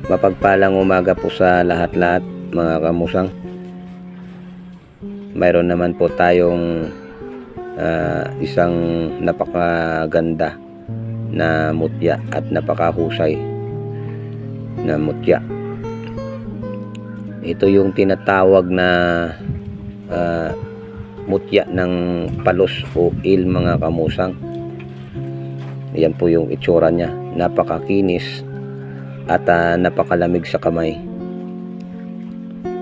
Mapagpalang umaga po sa lahat-lahat mga kamusang. Mayroon naman po tayong isang napakaganda na mutya at napakahusay na mutya. Ito yung tinatawag na mutya ng palos o il mga kamusang. Yan po yung itsura niya, napakakinis at napakalamig sa kamay.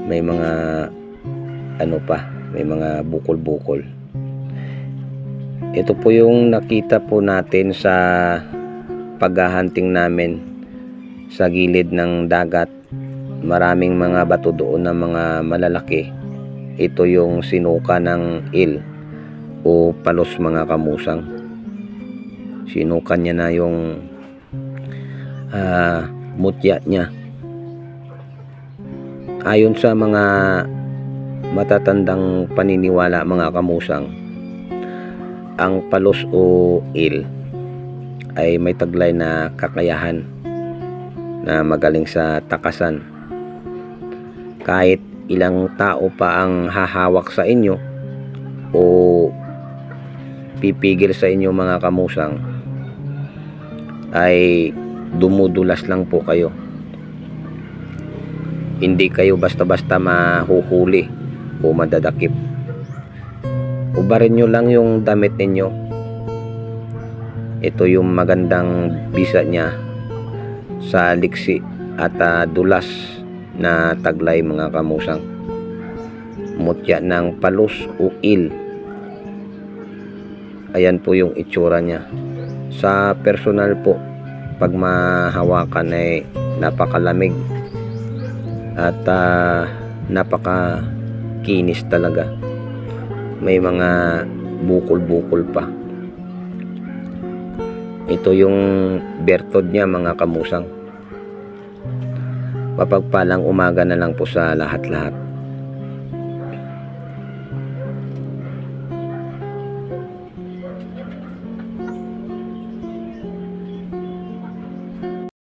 May mga may mga bukol-bukol. Ito po yung nakita po natin sa paghahunting namin sa gilid ng dagat. Maraming mga bato doon na mga malalaki. Ito yung sinuka ng il o palos mga kamusang. Sinuka niya na yung mutya niya. Ayon sa mga matatandang paniniwala mga kamusang, ang palos o il ay may taglay na kakayahan na magaling sa takasan. Kahit ilang tao pa ang hahawak sa inyo o pipigil sa inyo mga kamusang, ay dumudulas lang po kayo. Hindi kayo basta-basta mahuhuli o madadakip. Ubarin nyo lang yung damit ninyo. Ito yung magandang bisa niya sa liksi at dulas na taglay mga kamusang. Mutya ng palos o il. Ayan po yung itsura niya. Sa personal po, pag mahawakan ay napakalamig at napakakinis talaga. May mga bukol-bukol pa. Ito yung bertod niya mga kamusang. Mapagpalang umaga na lang po sa lahat-lahat.